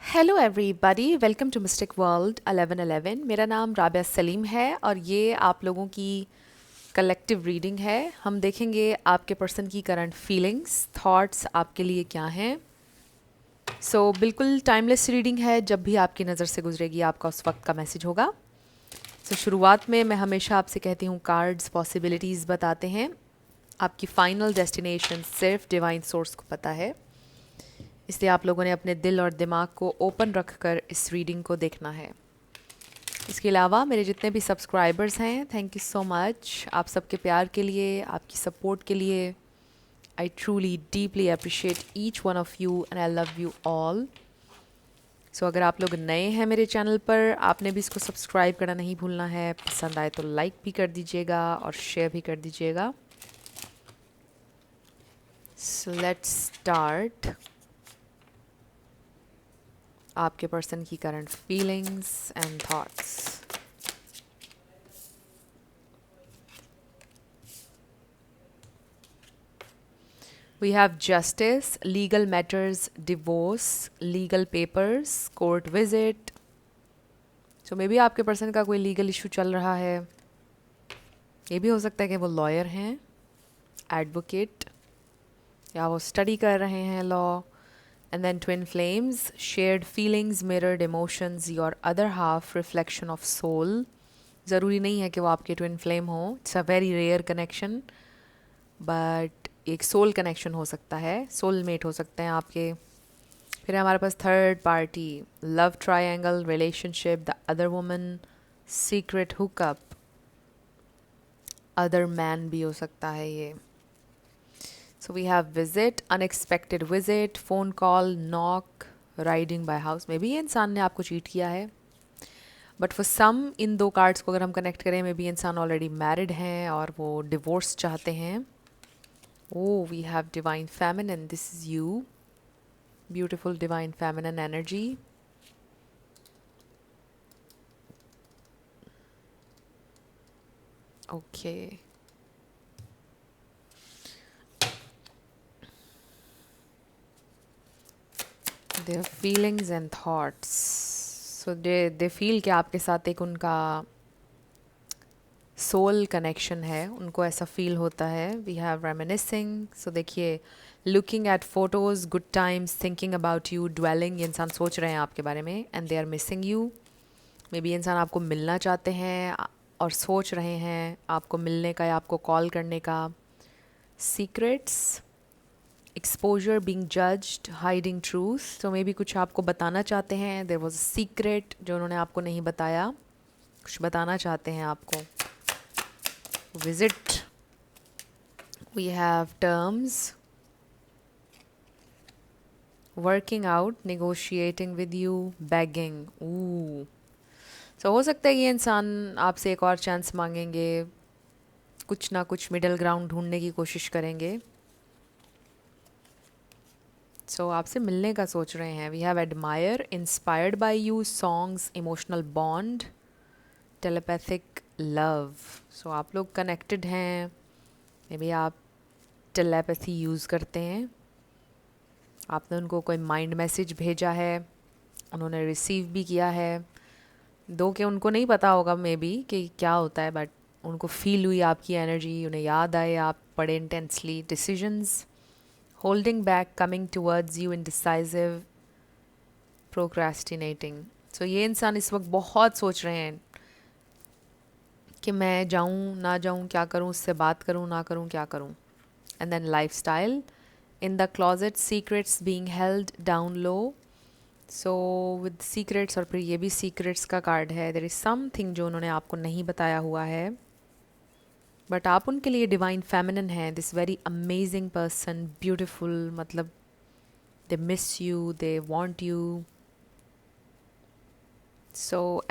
Hello everybody, welcome to mystic world 1111। मेरा नाम राबिया सलीम है और ये आप लोगों की कलेक्टिव रीडिंग है। हम देखेंगे आपके पर्सन की करंट फीलिंग्स, थॉट्स आपके लिए क्या हैं। बिल्कुल टाइमलेस रीडिंग है, जब भी आपकी नज़र से गुजरेगी आपका उस वक्त का मैसेज होगा। शुरुआत में मैं हमेशा आपसे कहती हूँ कार्ड्स पॉसिबिलिटीज़ बताते हैं, आपकी फाइनल डेस्टिनेशन सिर्फ डिवाइन सोर्स को पता है, इसलिए आप लोगों ने अपने दिल और दिमाग को ओपन रखकर इस रीडिंग को देखना है। इसके अलावा मेरे जितने भी सब्सक्राइबर्स हैं, थैंक यू सो मच आप सबके प्यार के लिए, आपकी सपोर्ट के लिए। I truly deeply appreciate each one of you and I love you all. अगर आप लोग नए हैं मेरे चैनल पर, आपने भी इसको सब्सक्राइब करना नहीं भूलना है। पसंद आए तो लाइक भी कर दीजिएगा और शेयर भी कर दीजिएगा। सो लेट्स स्टार्ट आपके पर्सन की current feelings and thoughts. We have justice, legal matters, divorce, legal papers, court visit. May be आपके पर्सन का कोई लीगल इशू चल रहा है। ये भी हो सकता है कि वो लॉयर हैं, एडवोकेट, या वो स्टडी कर रहे हैं law. And then twin flames, shared feelings, mirrored emotions, your other half, reflection of soul. ज़रूरी नहीं है कि वो आपके ट्विन फ्लेम हो, it's a very rare connection, but एक सोल कनेक्शन हो सकता है, सोलमेट हो सकते हैं आपके। फिर हमारे पास third party, love triangle, relationship, the other woman, secret hookup, other man भी हो सकता है ये। We have visit, unexpected visit, phone call, knock, riding by house. Maybe ये इंसान ने आपको चीट किया है, बट फॉर सम इन दो कार्ड्स को अगर हम कनेक्ट करें, मे बी इंसान ऑलरेडी मैरिड हैं और वो डिवोर्स चाहते हैं। Oh, we have divine feminine. This is you. Beautiful divine feminine energy. Okay. Their feelings and thoughts. They feel कि आपके साथ एक उनका सोल कनेक्शन है, उनको ऐसा फील होता है। We have reminiscing. देखिए, looking at photos, good times, thinking about you, dwelling, ये इंसान सोच रहे हैं आपके बारे में and they are missing you. Maybe इंसान आपको मिलना चाहते हैं और सोच रहे हैं आपको मिलने का या आपको कॉल करने का। Secrets, exposure, being judged, hiding truth. May be कुछ आपको बताना चाहते हैं, देयर वाज अ सीक्रेट जो उन्होंने आपको नहीं बताया, कुछ बताना चाहते हैं आपको। Visit, we have terms, working out, negotiating with you, begging. हो सकता है ये इंसान आपसे एक और चांस मांगेंगे, कुछ ना कुछ मिडल ग्राउंड ढूंढने की कोशिश करेंगे। आपसे मिलने का सोच रहे हैं। We have admire, inspired by you, songs, emotional bond, telepathic love. आप लोग कनेक्टेड हैं, मे बी आप टेलीपैथी यूज़ करते हैं। आपने उनको कोई माइंड मैसेज भेजा है, उन्होंने रिसीव भी किया है, दो कि उनको नहीं पता होगा मे बी कि क्या होता है, बट उनको फील हुई आपकी एनर्जी, उन्हें याद आए आप पढ़े intensely. Decisions, holding back, coming towards you, indecisive, procrastinating. ये इंसान इस वक्त बहुत सोच रहे हैं कि मैं जाऊँ ना जाऊँ, क्या करूँ, उससे बात करूँ ना करूँ, क्या करूँ। And then life style, in the closet, secrets being held down low. With secrets, और फिर ये भी सीक्रेट्स का कार्ड है। देयर इज़ समथिंग जो उन्होंने आपको नहीं बताया हुआ है, बट आप उनके लिए डिवाइन फेमिनिन है। This very amazing person, beautiful, मतलब they miss you, they want you.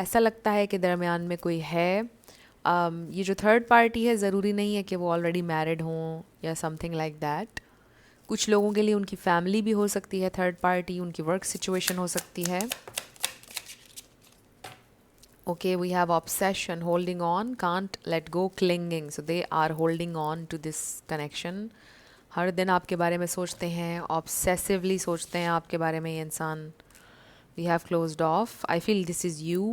ऐसा लगता है कि दरमियान में कोई है। ये जो थर्ड पार्टी है, ज़रूरी नहीं है कि वो ऑलरेडी मैरिड हों या समथिंग लाइक दैट। कुछ लोगों के लिए उनकी फैमिली भी हो सकती है थर्ड पार्टी, उनकी वर्क सिचुएशन हो सकती है। Okay, we have obsession, holding on, can't let go, clinging. They are holding on to this connection. हर दिन आपके बारे में सोचते हैं, ऑब्सेसिवली सोचते हैं आपके बारे में ये इंसान। We have closed off. I feel this is you.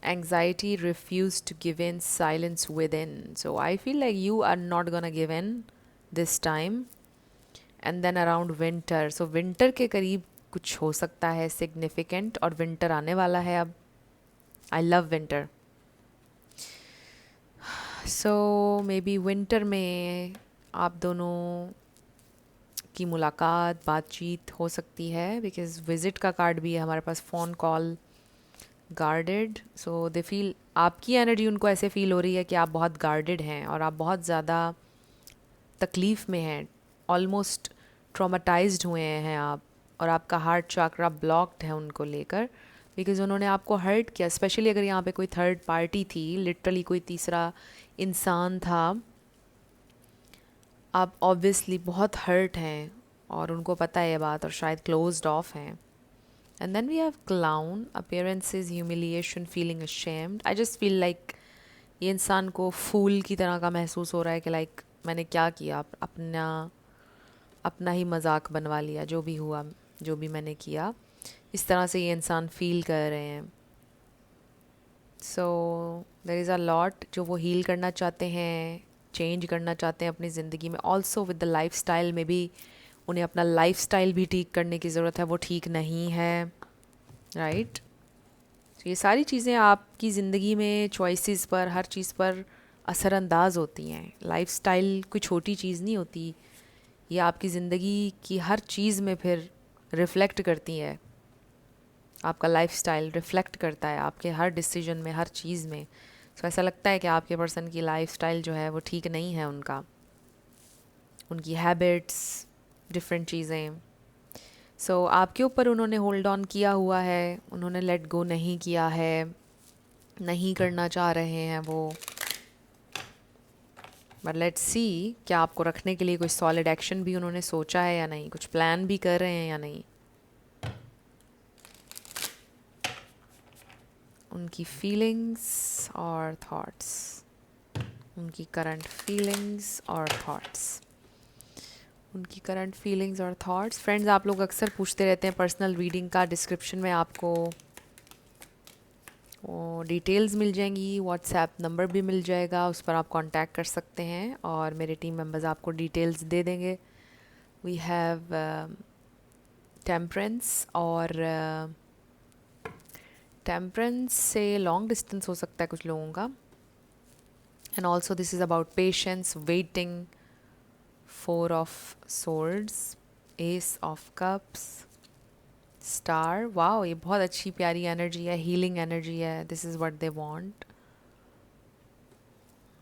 Anxiety, refuse to give in, silence within. So I feel like you are not gonna give in this time. And then around winter, so winter के करीब कुछ हो सकता है significant, और winter आने वाला है अब. I love winter. So maybe winter में आप दोनों की मुलाकात, बातचीत हो सकती है, बिकॉज विजिट का कार्ड भी है हमारे पास, phone call, guarded. So they feel, आपकी एनर्जी उनको ऐसे फील हो रही है कि आप बहुत गार्डेड हैं और आप बहुत ज़्यादा तकलीफ़ में हैं, ऑलमोस्ट ट्रॉमाटाइज्ड हुए हैं आप, और आपका हार्ट चक्रा ब्लॉक्ड है उनको लेकर, बिकॉज उन्होंने आपको हर्ट किया. स्पेशली अगर यहाँ पे कोई थर्ड पार्टी थी, लिटरली कोई तीसरा इंसान था, आप ऑब्वियसली बहुत हर्ट हैं और उनको पता है ये बात, और शायद क्लोज्ड ऑफ हैं. And then we have clown, appearances, humiliation, feeling ashamed. I just feel like ये इंसान को फूल की तरह का महसूस हो रहा है कि लाइक मैंने क्या किया, अपना ही मजाक बनवा लिया, जो भी हुआ, जो भी मैंने किया, इस तरह से ये इंसान फील कर रहे हैं. So there is a lot जो वो हील करना चाहते हैं, चेंज करना चाहते हैं अपनी ज़िंदगी में. Also with the life style में भी उन्हें अपना लाइफ स्टाइल भी ठीक करने की ज़रूरत है, वो ठीक नहीं है, राइट. तो ये सारी चीज़ें आपकी ज़िंदगी में चॉइसेस पर, हर चीज़ पर असरअंदाज होती हैं. लाइफ स्टाइल कोई छोटी चीज़ नहीं होती, ये आपकी ज़िंदगी की हर चीज़ में फिर रिफ़्लेक्ट करती है. आपका लाइफ स्टाइल रिफ़्लेक्ट करता है आपके हर डिसीजन में, हर चीज़ में. सो ऐसा लगता है कि आपके पर्सन की लाइफ स्टाइल जो है वो ठीक नहीं है, उनकी हैबिट्स, डिफरेंट चीज़ें. सो आपके ऊपर उन्होंने होल्ड ऑन किया हुआ है, उन्होंने लेट गो नहीं किया है, नहीं करना चाह रहे हैं वो. बट लेट्स सी, क्या आपको रखने के लिए कोई सॉलिड एक्शन भी उन्होंने सोचा है या नहीं, कुछ प्लान भी कर रहे हैं या नहीं. उनकी फीलिंग्स और थॉट्स, उनकी करंट फीलिंग्स और थॉट्स, उनकी करंट फीलिंग्स और थॉट्स. फ्रेंड्स, आप लोग अक्सर पूछते रहते हैं पर्सनल रीडिंग का, डिस्क्रिप्शन में आपको वो डिटेल्स मिल जाएंगी, व्हाट्सएप नंबर भी मिल जाएगा, उस पर आप कांटेक्ट कर सकते हैं और मेरे टीम मेंबर्स आपको डिटेल्स दे देंगे. वी हैव टेम्परेंस, और टेम्परेंस से लॉन्ग डिस्टेंस हो सकता है कुछ लोगों का. And also this is about patience, waiting, 4 of swords, Ace of cups, Star. Wow, ये बहुत अच्छी प्यारी एनर्जी है, हीलिंग एनर्जी है. This is what they want.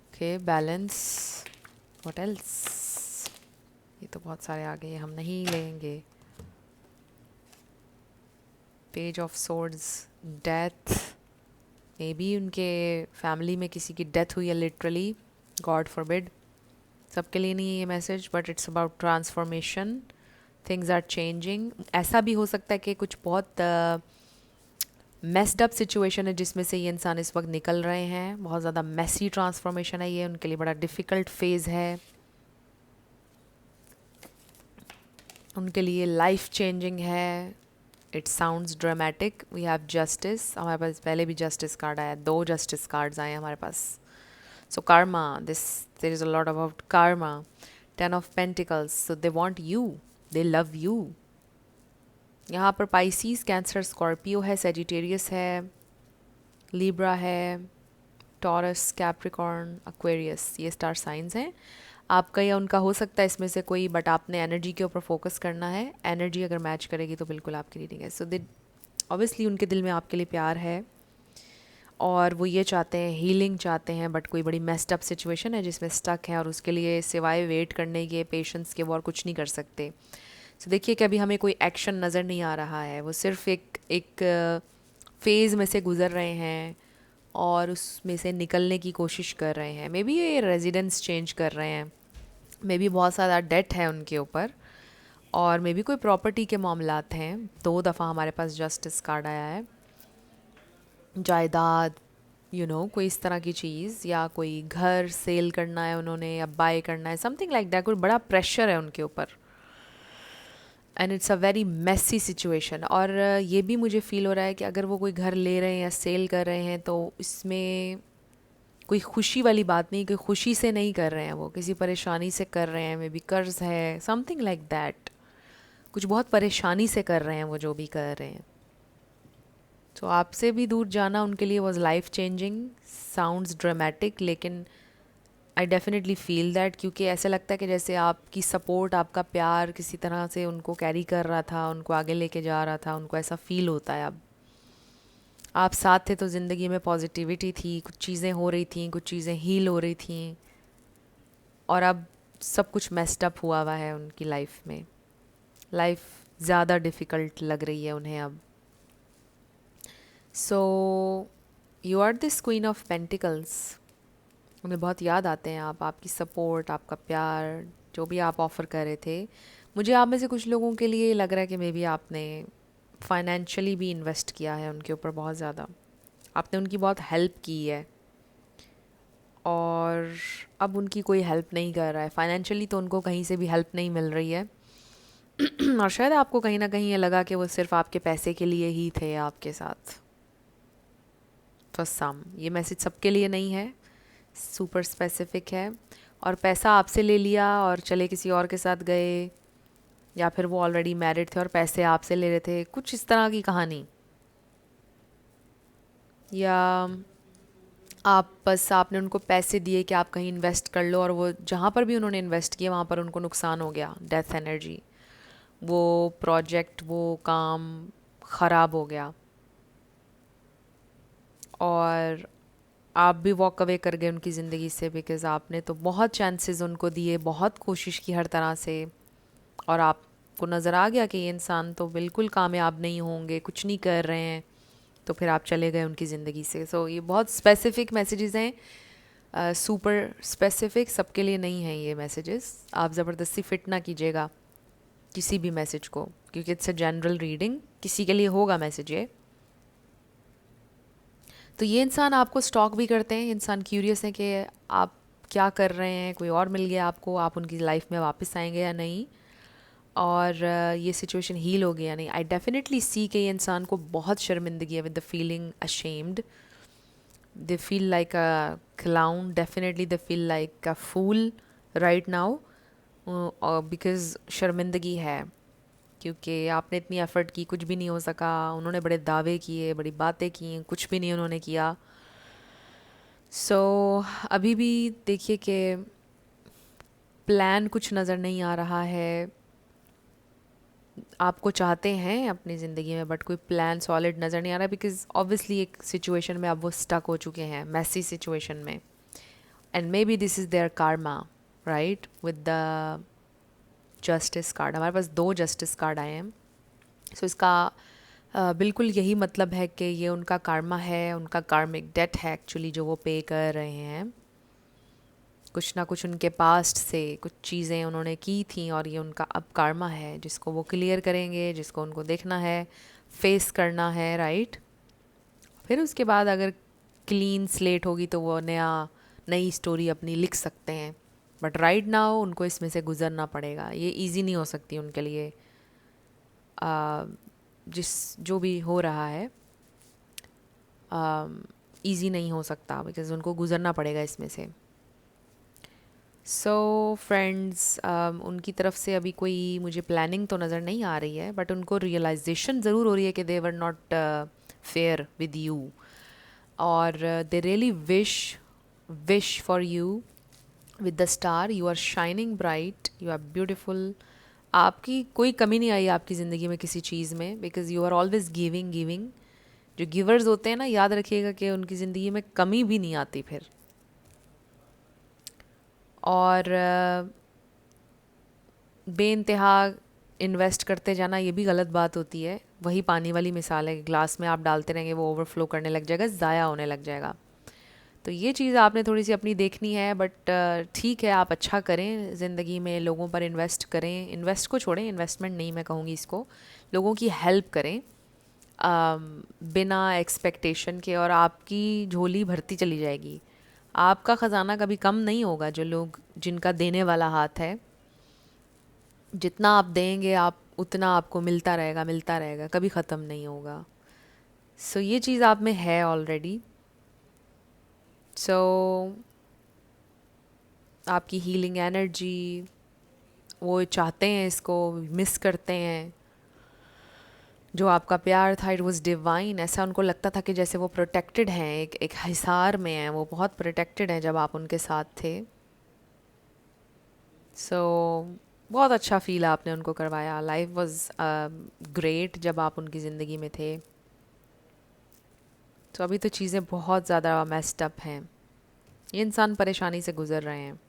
Okay, balance. What else? ये तो बहुत सारे आ गए, हम नहीं लेंगे. Page of swords, death. May be उनके फैमिली में किसी की डेथ हुई है, लिटरली, गॉड फॉरबिड. सबके लिए नहीं है ये message, but it's about transformation. Things are changing. ऐसा भी हो सकता है कि कुछ बहुत मेस्ड अप सिचुएशन है जिसमें से ये इंसान इस वक्त निकल रहे हैं. बहुत ज़्यादा मेसी ट्रांसफॉर्मेशन है ये, उनके लिए बड़ा डिफ़िकल्ट फेज़ है, उनके लिए लाइफ चेंजिंग है. It sounds dramatic. We have justice. हमारे पास पहले भी जस्टिस कार्ड आया, 2 जस्टिस कार्ड्स आए हमारे पास. So karma, there is a lot about karma. 10 of Pentacles, so they want you, they love you. यहाँ पर Pisces, Cancer, Scorpio है, Sagittarius है, Libra है, Taurus, Capricorn, Aquarius, ये स्टार साइंस हैं. आपका या उनका हो सकता है इसमें से कोई, बट आपने एनर्जी के ऊपर फोकस करना है. एनर्जी अगर मैच करेगी तो बिल्कुल आपकी रीडिंग है. सो दे ऑब्वियसली उनके दिल में आपके लिए प्यार है और वो ये चाहते हैं, हीलिंग चाहते हैं, बट कोई बड़ी मेस्ड अप सिचुएशन है जिसमें स्टक है और उसके लिए सिवाय वेट करने के, पेशेंस के, वो और कुछ नहीं कर सकते. तो देखिए कि अभी हमें कोई एक्शन नज़र नहीं आ रहा है, वो सिर्फ एक फेज़ में से गुज़र रहे हैं और उसमें से निकलने की कोशिश कर रहे हैं. मे बी ये रेजिडेंस चेंज कर रहे हैं, मे बी बहुत ज़्यादा डेट है उनके ऊपर, और मे बी कोई प्रॉपर्टी के मामलात हैं. 2 दफ़ा हमारे पास जस्टिस कार्ड आया है. जायदाद, कोई इस तरह की चीज़, या कोई घर सेल करना है उन्होंने या बाय करना है, समथिंग लाइक दैट. कोई बड़ा प्रेशर है उनके ऊपर. And it's a very messy situation. और ये भी मुझे फील हो रहा है कि अगर वो कोई घर ले रहे हैं या सेल कर रहे हैं तो इसमें कोई खुशी वाली बात नहीं, कोई खुशी से नहीं कर रहे हैं, वो किसी परेशानी से कर रहे हैं, मे बी कर्ज है, समथिंग लाइक दैट। कुछ बहुत परेशानी से कर रहे हैं वो जो भी कर रहे हैं। तो आपसे भी दूर जाना उनके लिए was life changing. Sounds dramatic, लेकिन आई डेफिनेटली फील दैट, क्योंकि ऐसा लगता है कि जैसे आपकी सपोर्ट, आपका प्यार किसी तरह से उनको कैरी कर रहा था, उनको आगे लेके जा रहा था, उनको ऐसा फील होता है। अब आप साथ थे तो ज़िंदगी में पॉजिटिविटी थी, कुछ चीज़ें हो रही थी, कुछ चीज़ें हील हो रही थी, और अब सब कुछ मेस्ड अप हुआ हुआ है उनकी लाइफ में। लाइफ ज़्यादा डिफ़िकल्ट लग रही है उन्हें अब। So you are this queen of pentacles. उन्हें बहुत याद आते हैं आप, आपकी सपोर्ट, आपका प्यार, जो भी आप ऑफ़र कर रहे थे। मुझे आप में से कुछ लोगों के लिए लग रहा है कि मे बी आपने फाइनेंशियली भी इन्वेस्ट किया है उनके ऊपर बहुत ज़्यादा, आपने उनकी बहुत हेल्प की है, और अब उनकी कोई हेल्प नहीं कर रहा है फाइनेंशियली, तो उनको कहीं से भी हेल्प नहीं मिल रही है। और शायद आपको कहीं ना कहीं ये लगा कि वो सिर्फ आपके पैसे के लिए ही थे आपके साथ। फॉर सम, ये मैसेज सबके लिए नहीं है, सुपर स्पेसिफिक है। और पैसा आपसे ले लिया और चले किसी और के साथ गए, या फिर वो ऑलरेडी मैरिड थे और पैसे आपसे ले रहे थे, कुछ इस तरह की कहानी। या आप बस आपने उनको पैसे दिए कि आप कहीं इन्वेस्ट कर लो, और वो जहाँ पर भी उन्होंने इन्वेस्ट किया वहाँ पर उनको नुकसान हो गया, डेथ एनर्जी, वो प्रोजेक्ट, वो काम ख़राब हो गया, और आप भी वॉक अवे कर गए उनकी ज़िंदगी से, बिकॉज़ आपने तो बहुत चांसेस उनको दिए, बहुत कोशिश की हर तरह से, और आपको नज़र आ गया कि ये इंसान तो बिल्कुल कामयाब नहीं होंगे, कुछ नहीं कर रहे हैं, तो फिर आप चले गए उनकी ज़िंदगी से। सो ये बहुत स्पेसिफिक मैसेजेस हैं, सुपर स्पेसिफिक, सबके लिए नहीं हैं ये मैसेजेस। आप ज़बरदस्ती फिट ना कीजिएगा किसी भी मैसेज को, क्योंकि इट्स अ जनरल रीडिंग, किसी के लिए होगा मैसेज ये। तो ये इंसान आपको स्टॉक भी करते हैं, इंसान क्यूरियस है कि आप क्या कर रहे हैं, कोई और मिल गया आपको, आप उनकी लाइफ में वापस आएंगे या नहीं, और ये सिचुएशन हील हो गया या नहीं। आई डेफिनेटली सी कि ये इंसान को बहुत शर्मिंदगी है, with the feeling ashamed, they feel like a clown, definitely they feel like a fool right now, because शर्मिंदगी है, क्योंकि आपने इतनी एफर्ट की, कुछ भी नहीं हो सका, उन्होंने बड़े दावे किए, बड़ी बातें की, कुछ भी नहीं उन्होंने किया। अभी भी देखिए कि प्लान कुछ नज़र नहीं आ रहा है। आपको चाहते हैं अपनी ज़िंदगी में, बट कोई प्लान सॉलिड नज़र नहीं आ रहा, बिकॉज ऑब्वियसली एक सिचुएशन में अब वो स्टक हो चुके हैं, मैसी सिचुएशन में, and maybe this is their karma, right, with the justice card. हमारे पास 2 जस्टिस कार्ड आए हैं। इसका बिल्कुल यही मतलब है कि ये उनका कार्मा है, उनका कार्मिक डेट है एक्चुअली, जो वो पे कर रहे हैं। कुछ ना कुछ उनके पास्ट से कुछ चीज़ें उन्होंने की थी, और ये उनका अब कार्मा है, जिसको वो क्लियर करेंगे, जिसको उनको देखना है, फेस करना है, राइट। फिर उसके बाद अगर क्लीन स्लेट होगी तो वो नई स्टोरी अपनी लिख सकते हैं, बट राइट नाउ उनको इसमें से गुजरना पड़ेगा। ये इजी नहीं हो सकती उनके लिए, जिस जो भी हो रहा है इजी नहीं हो सकता, बिकॉज उनको गुजरना पड़ेगा इसमें से। फ्रेंड्स, उनकी तरफ से अभी कोई मुझे प्लानिंग तो नज़र नहीं आ रही है, बट उनको रियलाइजेशन ज़रूर हो रही है कि they were not fair with you, और they really wish for you with the star. You are shining bright, you are beautiful, आपकी कोई कमी नहीं आई आपकी ज़िंदगी में किसी चीज़ में, because you are always giving. जो गिवर्स होते हैं ना, याद रखिएगा कि उनकी ज़िंदगी में कमी भी नहीं आती फिर। और बेइंतहा इन्वेस्ट करते जाना, ये भी गलत बात होती है। वही पानी वाली मिसाल है, ग्लास में आप डालते रहेंगे वो ओवरफ्लो करने लग जाएगा, ज़ाया होने लग जाएगा। तो ये चीज़ आपने थोड़ी सी अपनी देखनी है, बट ठीक है, आप अच्छा करें ज़िंदगी में, लोगों पर इन्वेस्ट करें, इन्वेस्ट को छोड़ें, इन्वेस्टमेंट नहीं मैं कहूँगी इसको, लोगों की हेल्प करें बिना एक्सपेक्टेशन के, और आपकी झोली भरती चली जाएगी। आपका ख़जाना कभी कम नहीं होगा। जो लोग, जिनका देने वाला हाथ है, जितना आप देंगे आप उतना आपको मिलता रहेगा, कभी ख़त्म नहीं होगा। सो ये चीज़ आप में है ऑलरेडी। सो आपकी हीलिंग एनर्जी, वो चाहते हैं इसको, मिस करते हैं। जो आपका प्यार था इट वाज डिवाइन, ऐसा उनको लगता था कि जैसे वो प्रोटेक्टेड हैं, एक हिसार में हैं, वो बहुत प्रोटेक्टेड हैं जब आप उनके साथ थे। सो बहुत अच्छा फील आपने उनको करवाया। लाइफ वाज ग्रेट जब आप उनकी ज़िंदगी में थे। तो अभी तो चीज़ें बहुत ज़्यादा मेस्ड अप हैं। ये इंसान परेशानी से गुज़र रहे हैं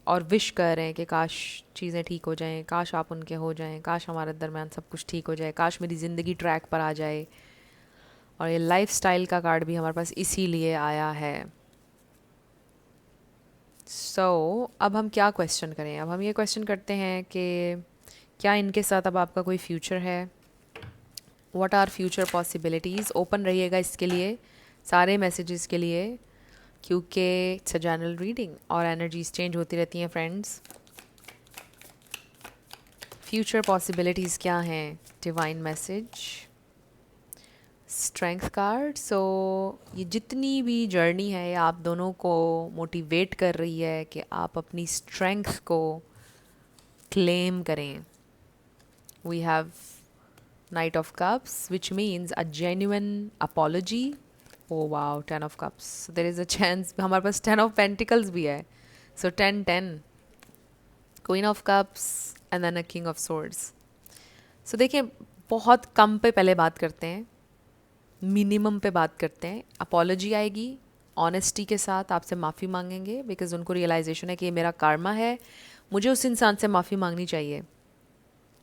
और विश कर रहे हैं कि काश चीज़ें ठीक हो जाएं, काश आप उनके हो जाएं, काश हमारे दरमियान सब कुछ ठीक हो जाए, काश मेरी ज़िंदगी ट्रैक पर आ जाए। और ये लाइफस्टाइल का कार्ड भी हमारे पास इसीलिए आया है। अब हम क्या क्वेश्चन करें? अब हम ये क्वेश्चन करते हैं कि क्या इनके साथ अब आपका कोई फ्यूचर है? What are future possibilities? Open रहिएगा इसके लिए, सारे मैसेजेस के लिए, क्योंकि इट्स अ जनरल रीडिंग और एनर्जीज चेंज होती रहती हैं फ्रेंड्स। फ्यूचर पॉसिबिलिटीज़ क्या हैं? Divine message, strength card. So ये जितनी भी जर्नी है ये आप दोनों को मोटिवेट कर रही है कि आप अपनी स्ट्रेंथ को क्लेम करें। We have knight of cups which means a genuine apology. Oh wow, 10 of cups, there is a chance हमारे पास 10 ऑफ पेंटिकल्स भी है। So 10 10, queen of cups and then a king of swords. So देखिए, बहुत कम पे पहले बात करते हैं, मिनिमम पे बात करते हैं। अपॉलॉजी आएगी, ऑनेस्टी के साथ आपसे माफ़ी मांगेंगे बिकॉज उनको रियलाइजेशन है कि ये मेरा कार्मा है, मुझे उस इंसान से माफ़ी मांगनी चाहिए।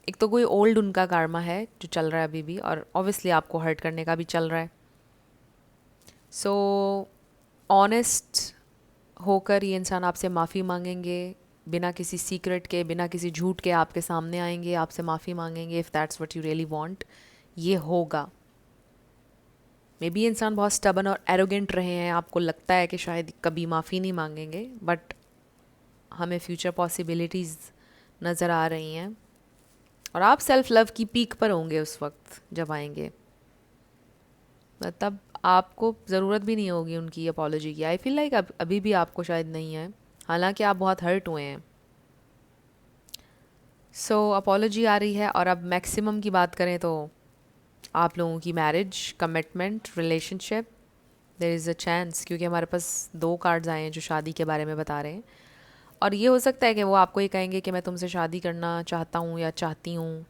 एक तो कोई ओल्ड उनका कार्मा है जो चल रहा है अभी भी, और ऑब्वियसली आपको हर्ट करने का भी चल रहा है। सो ऑनेस्ट होकर ये इंसान आपसे माफ़ी मांगेंगे, बिना किसी सीक्रेट के, बिना किसी झूठ के आपके सामने आएंगे, आपसे माफ़ी मांगेंगे। If that's what you really want, ये होगा। मे बी इंसान बहुत स्टबन और एरोगेंट रहे हैं, आपको लगता है कि शायद कभी माफ़ी नहीं मांगेंगे, बट हमें फ्यूचर पॉसिबिलिटीज़ नज़र आ रही हैं। और आप सेल्फ लव की पीक पर होंगे उस वक्त जब आएंगे, तब आपको ज़रूरत भी नहीं होगी उनकी अपॉलॉजी की। आई फील लाइक अभी भी आपको शायद नहीं है, हालांकि आप बहुत हर्ट हुए हैं। सो अपॉलॉजी आ रही है। और अब मैक्सिमम की बात करें तो आप लोगों की marriage, commitment, relationship, there is a chance, क्योंकि हमारे पास 2 कार्ड्स आए हैं जो शादी के बारे में बता रहे हैं। और ये हो सकता है कि वो आपको ये कहेंगे कि मैं तुमसे शादी करना चाहता हूँ या चाहती हूँ,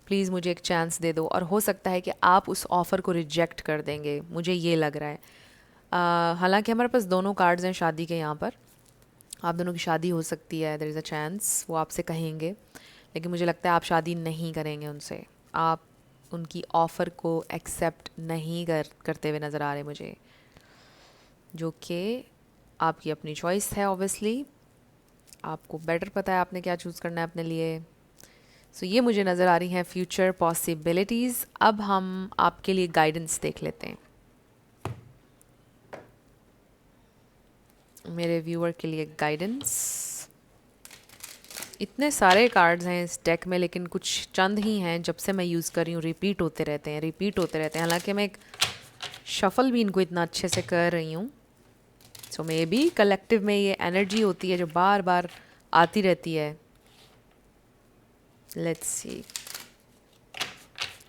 प्लीज़ मुझे एक चांस दे दो। और हो सकता है कि आप उस ऑफ़र को रिजेक्ट कर देंगे, मुझे ये लग रहा है। हालांकि हमारे पास दोनों कार्ड्स हैं शादी के यहाँ पर, आप दोनों की शादी हो सकती है, देयर इज़ अ चांस वो आपसे कहेंगे, लेकिन मुझे लगता है आप शादी नहीं करेंगे उनसे। आप उनकी ऑफ़र को एक्सेप्ट नहीं करते हुए नज़र आ रहे मुझे, जो कि आपकी अपनी चॉइस है। ऑब्वियसली आपको बेटर पता है आपने क्या चूज़ करना है अपने लिए। सो ये मुझे नज़र आ रही हैं फ्यूचर पॉसिबिलिटीज़। अब हम आपके लिए गाइडेंस देख लेते हैं, मेरे व्यूअर के लिए गाइडेंस। इतने सारे कार्ड्स हैं इस डेक में, लेकिन कुछ चंद ही हैं जब से मैं यूज़ कर रही हूँ, रिपीट होते रहते हैं, रिपीट होते रहते हैं। हालांकि मैं एक शफल भी इनको इतना अच्छे से कर रही हूँ। सो मे बी कलेक्टिव में ये एनर्जी होती है जो बार बार आती रहती है। लेट्स सी,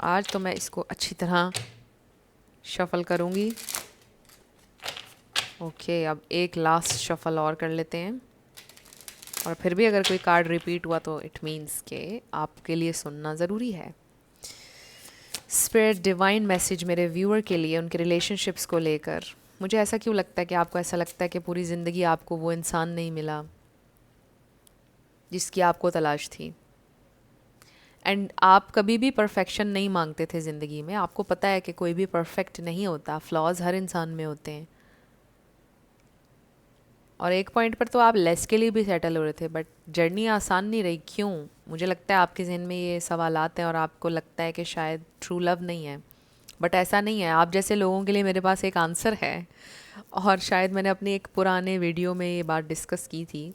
आज तो मैं इसको अच्छी तरह शफल करूँगी। ओके, अब एक लास्ट शफल और कर लेते हैं। और फिर भी अगर कोई कार्ड रिपीट हुआ तो इट मीन्स के आपके लिए सुनना ज़रूरी है। स्पिरिट डिवाइन मैसेज मेरे व्यूअर के लिए उनके रिलेशनशिप्स को लेकर। मुझे ऐसा क्यों लगता है कि आपको ऐसा लगता है कि पूरी ज़िंदगी आपको वो इंसान नहीं मिला जिसकी आपको तलाश थी। एंड आप कभी भी परफेक्शन नहीं मांगते थे ज़िंदगी में। आपको पता है कि कोई भी परफेक्ट नहीं होता, फ्लॉज हर इंसान में होते हैं। और एक पॉइंट पर तो आप लेस के लिए भी सेटल हो रहे थे, बट जर्नी आसान नहीं रही। क्यों? मुझे लगता है आपके जहन में ये सवालात हैं और आपको लगता है कि शायद ट्रू लव नहीं है, बट ऐसा नहीं है। आप जैसे लोगों के लिए मेरे पास एक आंसर है, और शायद मैंने अपनी एक पुराने वीडियो में ये बात डिस्कस की थी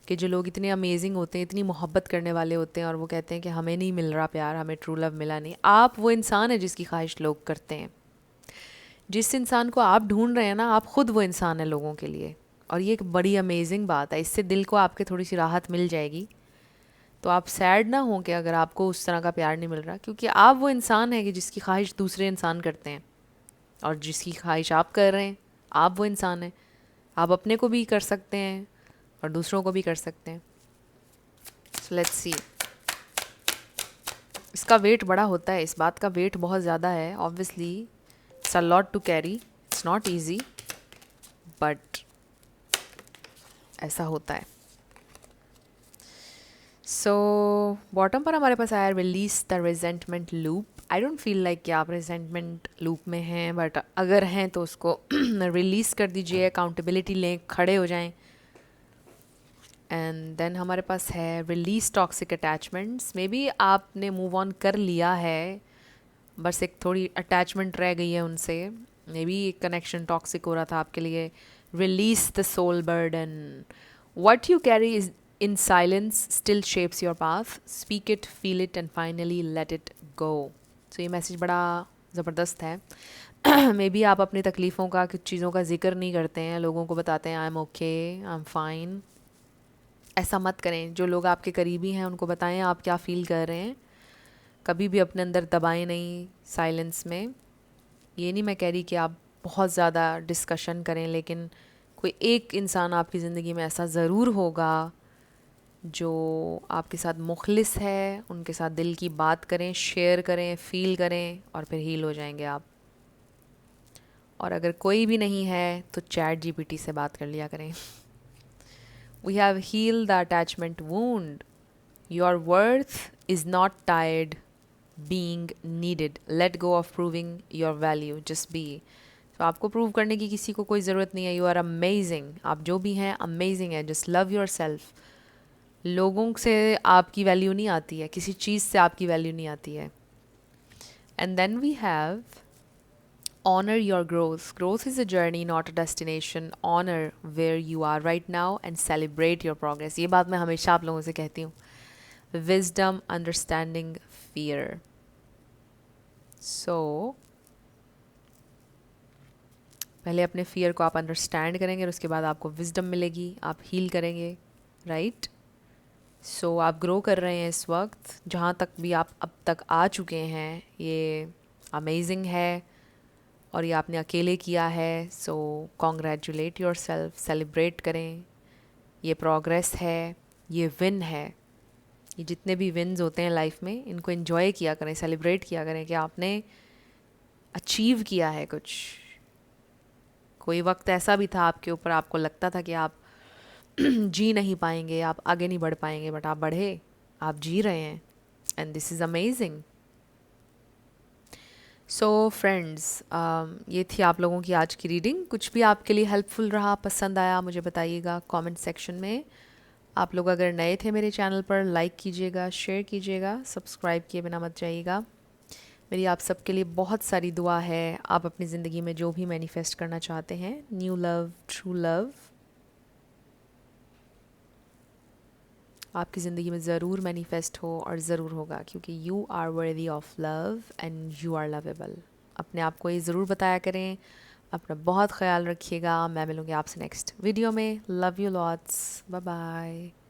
कि जो लोग इतने अमेजिंग होते हैं, इतनी मोहब्बत करने वाले होते हैं और वो कहते हैं कि हमें नहीं मिल रहा प्यार, हमें ट्रू लव मिला नहीं। आप वो इंसान है जिसकी ख्वाहिश लोग करते हैं। जिस इंसान को आप ढूंढ रहे हैं ना, आप खुद वो इंसान है लोगों के लिए। और ये एक बड़ी अमेजिंग बात है, इससे दिल को आपके थोड़ी सी राहत मिल जाएगी। तो आप सैड ना हो कि अगर आपको उस तरह का प्यार नहीं मिल रहा, क्योंकि आप वो इंसान है कि जिसकी ख्वाहिश दूसरे इंसान करते हैं, और जिसकी ख्वाहिश आप कर रहे हैं, आप वो इंसान हैं। आप अपने को भी कर सकते हैं और दूसरों को भी कर सकते हैं। So let's see. इसका वेट बड़ा होता है, इस बात का वेट बहुत ज़्यादा है। Obviously it's a lot to carry, it's not easy, but ऐसा होता है। सो बॉटम पर हमारे पास आया release the resentment loop. I don't feel like कि आप रिजेंटमेंट लूप में हैं, बट अगर हैं तो उसको रिलीज़ कर दीजिए, अकाउंटेबिलिटी लें, खड़े हो जाएं। एंड देन हमारे पास है release toxic attachments. May be आपने मूव ऑन कर लिया है, बस एक थोड़ी अटैचमेंट रह गई है उनसे। मे बी एक कनेक्शन टॉक्सिक हो रहा था आपके लिए। Release the soul burden. What you carry is in silence still shapes your path. Speak it, feel it and finally let it go. So ये मैसेज बड़ा ज़बरदस्त है। मे बी आप अपनी तकलीफ़ों का, कुछ चीज़ों का जिक्र नहीं करते हैं, लोगों को बताते हैं I am okay, I am fine. ऐसा मत करें। जो लोग आपके करीबी हैं उनको बताएं आप क्या फ़ील कर रहे हैं। कभी भी अपने अंदर दबाएं नहीं साइलेंस में। ये नहीं मैं कह रही कि आप बहुत ज़्यादा डिस्कशन करें, लेकिन कोई एक इंसान आपकी ज़िंदगी में ऐसा ज़रूर होगा जो आपके साथ मुखलिस है। उनके साथ दिल की बात करें, शेयर करें, फील करें और फिर हील हो जाएंगे आप। और अगर कोई भी नहीं है तो चैट जीपीटी से बात कर लिया करें। We have healed the attachment wound. Your worth is not tired being needed. Let go of proving your value, just be. तो आपको प्रूव करने की किसी को कोई ज़रूरत नहीं है। You are amazing. आप जो भी हैं अमेजिंग है। Just love yourself. लोगों से आपकी वैल्यू नहीं आती है, किसी चीज़ से आपकी वैल्यू नहीं आती है। And then we have honour your growth. Growth is a journey not a destination. Honour where you are right now and celebrate your progress. ये बात मैं हमेशा आप लोगों से कहती हूँ। Wisdom, understanding, fear. सो पहले अपने फियर को आप अंडरस्टैंड करेंगे और उसके बाद आपको विजडम मिलेगी, आप हील करेंगे, राइट। सो आप ग्रो कर रहे हैं इस वक्त। जहाँ तक भी आप अब तक आ चुके हैं ये अमेजिंग है, और ये आपने अकेले किया है। सो कॉन्ग्रेचुलेट योर सेल्फ, सेलिब्रेट करें। ये प्रोग्रेस है, ये विन है। ये जितने भी विन्स होते हैं लाइफ में, इनको एंजॉय किया करें, सेलिब्रेट किया करें कि आपने अचीव किया है कुछ। कोई वक्त ऐसा भी था आपके ऊपर, आपको लगता था कि आप जी नहीं पाएंगे, आप आगे नहीं बढ़ पाएंगे, बट आप बढ़े, आप जी रहे हैं। And this is amazing. So friends, ये थी आप लोगों की आज की रीडिंग। कुछ भी आपके लिए हेल्पफुल रहा, पसंद आया, मुझे बताइएगा कमेंट सेक्शन में। आप लोग अगर नए थे मेरे चैनल पर, लाइक कीजिएगा, शेयर कीजिएगा, सब्सक्राइब किए बिना मत जाइएगा। मेरी आप सबके लिए बहुत सारी दुआ है। आप अपनी ज़िंदगी में जो भी मैनिफेस्ट करना चाहते हैं, न्यू लव, ट्रू लव, आपकी ज़िंदगी में ज़रूर मैनिफेस्ट हो और ज़रूर होगा, क्योंकि you are worthy of love and you are lovable. अपने आप को ये ज़रूर बताया करें। अपना बहुत ख्याल रखिएगा। मैं मिलूँगी आपसे नेक्स्ट वीडियो में। Love you lots. Bye bye.